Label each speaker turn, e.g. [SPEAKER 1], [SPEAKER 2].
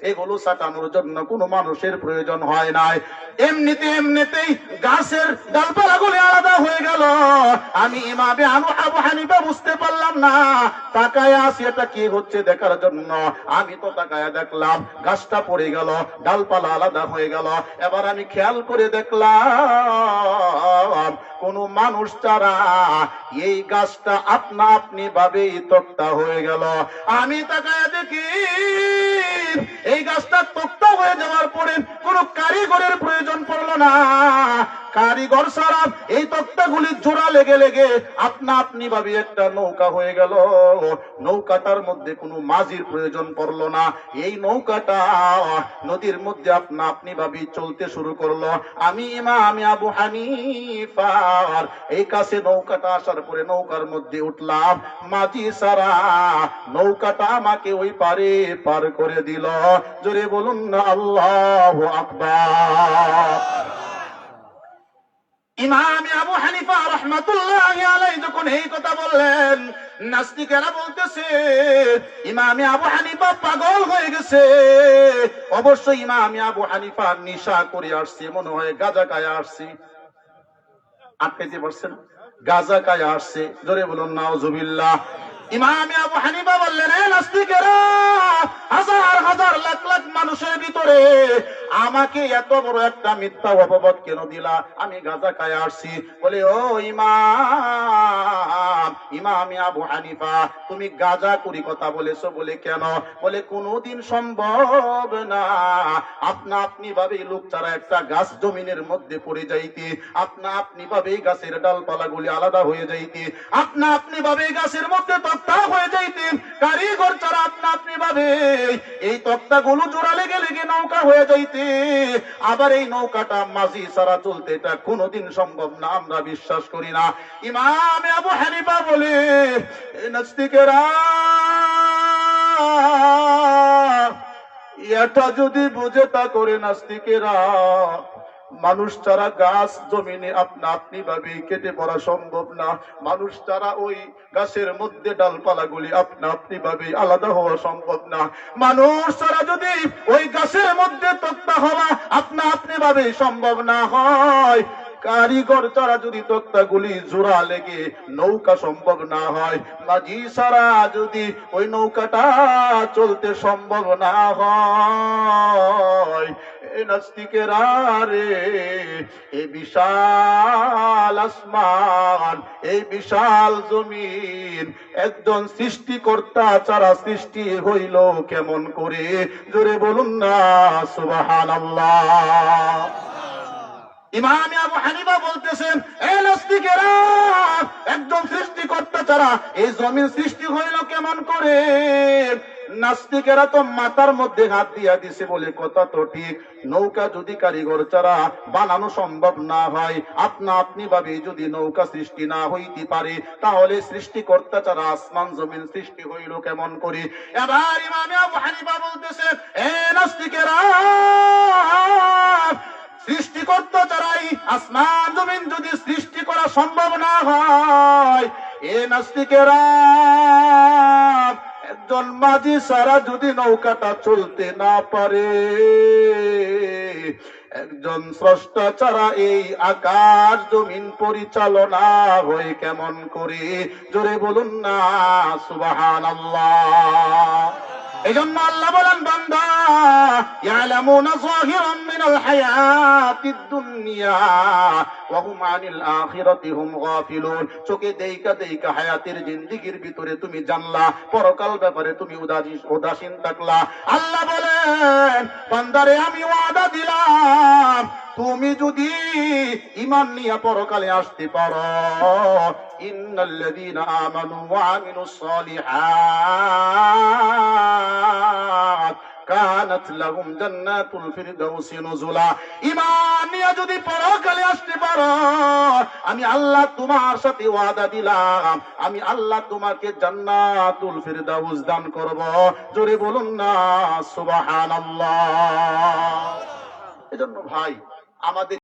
[SPEAKER 1] এগুলো ছাটানোর জন্য কোনো মানুষের প্রয়োজন হয় নাই। এমনিতেই গাছের ডালপালাগুলি আলাদা হয়ে গেল। আমি ইমামে আবু হানিফা বুঝতে পারলাম না, তাকায় আছি এটা কি হচ্ছে দেখার জন্য। আমি তো তাকায় দেখলাম গাছটা পড়ে গেল, ডালপালা আলাদা হয়ে গেল। এবার আমি খেয়াল করে দেখলাম কোন মানুষ ছাড়া এই গাছটা আপনা আপনি ভাবেই তক্তা হয়ে গেল। আমি তাকায় দেখি এই গাছটা তক্তা হয়ে যাওয়ার পরে কোন কারিগরের প্রয়োজন পড়লো না। কারিগর ছাড়া এই তক্তাগুলি জোড়া লেগে লেগে আপনা আপনি ভাবে একটা নৌকা হয়ে গেল। নৌকাটার মধ্যে কোনো মাঝির প্রয়োজন পড়লো না। এই নৌকাটা নদীর মধ্যে আপনা আপনি ভাবে চলতে শুরু করলো। আমি ইমাম আবু হানিফার এই কাছে নৌকাটা আসার পরে নৌকার মধ্যে উঠলাম। মাঝি ছাড়া নৌকাটা আমাকে ওই পারে পার করে দিল। জোরে বলুন না আল্লাহু আকবার। ইমাম আবু হানিফা রাহমাতুল্লাহি আলাইহি যখন এই কথা বললেন, নাস্তিকেরা বলতেছে ইমাম আবু হানিফা পাগল হয়ে গেছে। অবশ্যই ইমাম আবু হানিফা নেশা করে আসছে, মনে হয় গাঁজা খায় আসছে। আটকাইতে পারছেন? গাঁজা খায় আসছে। জোরে বলুন নাউজুবিল্লাহ। ইমাম আবু হানিফা বললেন, এ নাস্তিকেরা, হাজার হাজার লাখ লাখ মানুষের ভিতরে আমাকে এত বড় একটা মিথ্যা অপবাদ কেন দিলা? আমি গাঁজা খায় আসছি। বলে, ও ইমাম আবু হানিফা, তুমি গাঁজা করি কথা বলেছো বলে কেন? বলে, কোনদিন সম্ভব না আপনা আপনি ভাবে লোক ছাড়া একটা গাছ জমিনের মধ্যে পড়ে যাইতে, আপনা আপনি ভাবে গাছের ডালপালাগুলি আলাদা হয়ে যাইতে, আপনা আপনি ভাবে গাছের মধ্যে তক্তা হয়ে যাইতে, কারিগর ছাড়া আপনা আপনি ভাবে এই তক্তাগুলো জোড়া লেগে লেগে নৌকা হয়ে যাইতে, আবার এই নৌকাটা মাঝি ছাড়া চলতে, এটা কোনোদিন সম্ভব না, আমরা বিশ্বাস করি না। ইমাম আবু হানিফা বলে, নাস্তিকেরা, এটা যদি বুঝে তা করে নাস্তিকেরা, মানুষ ছাড়া গাছ জমিনে আপনা আপনি ভাবে কেটে পড়া সম্ভব না। মানুষ ছাড়া ওই গাছের মধ্যে ডালপালাগুলি আপনা আপনি ভাবে আলাদা হওয়া সম্ভব না। মানুষ ছাড়া যদি ওই গাছের মধ্যে তক্তা হওয়া আপনা আপনি ভাবে সম্ভব না হয়, কারিগর ছাড়া যদি তক্তাগুলি জোড়া লেগে নৌকা সম্ভব না হয়, মাঝি ছাড়া যদি ওই নৌকাটা চলতে সম্ভব না হয়, নাস্তিকেরা রে, এই বিশাল আসমান, এই বিশাল জমিন একজন সৃষ্টিকর্তা ছাড়া সৃষ্টি হইল কেমন করে? জোরে বলুন না সুবহানাল্লাহ। ইমাম আবু হানিফা বলতেছেন, এ নাস্তিকেরা, একজন সৃষ্টিকর্তা ছাড়া এই জমিন সৃষ্টি হইল কেমন করে? নাস্তিকেরা তো মাথার মধ্যে হাত দিয়া দিছে, বলে কথা তো ঠিক। নৌকা যদি কারিগর ছাড়া বানানো সম্ভব না হয়, আপনা আপনি ভাবে যদি নৌকা সৃষ্টি না হইতে পারে, তাহলে সৃষ্টিকর্তা ছাড়া আসমান জমিন সৃষ্টি হইল কেমন করে? এবার ইমাম আবু হানিফা বলতেছে, এ নাস্তিকেরা, সৃষ্টিকর্তা ছাড়াই আসমান জমিন যদি সৃষ্টি করা সম্ভব না হয়, এ নাস্তিকেরা, একজন মাঝি ছাড়া যদি নৌকাটা চলতে না পারে, একজন স্রষ্টা ছাড়া এই আকাশ জমিন পরিচালনা হয় কেমন করে? জোরে বলুন না সুবহানাল্লাহ। এজন্য আল্লাহ বলেন, বান্দা, ইয়ালামুনা যাহিরাম মিনাল হায়াতিদ দুনিয়া ওয়া হুম আনিল আখিরাতি হুম গাফিলুন। চোখে দেইকা হায়াতের জিন্দেগির ভিতরে তুমি জানলা, পরকাল ব্যাপারে তুমি উদাসীন থাকলা। আল্লাহ বলেন, বান্দারে আমি ওয়াদা দিলাম, তুমি যদি ঈমান নিয়ে পরকালে আসতে পারো, ইন্নাল্লাযীনা আমানু ওয়া আমিলুস সালিহাত কানাত লাহুম জান্নাতুল ফিরদাউসি নুজুলা। ঈমান নিয়ে যদি পরকালে আসতে পারো, আমি আল্লাহ তোমার সাথে ওয়াদা দিলাম, আমি আল্লাহ তোমাকে জান্নাতুল ফিরদাউস দান করব। জোরে বলুন না সুবহানাল্লাহ। এজন্য ভাই, আমাদের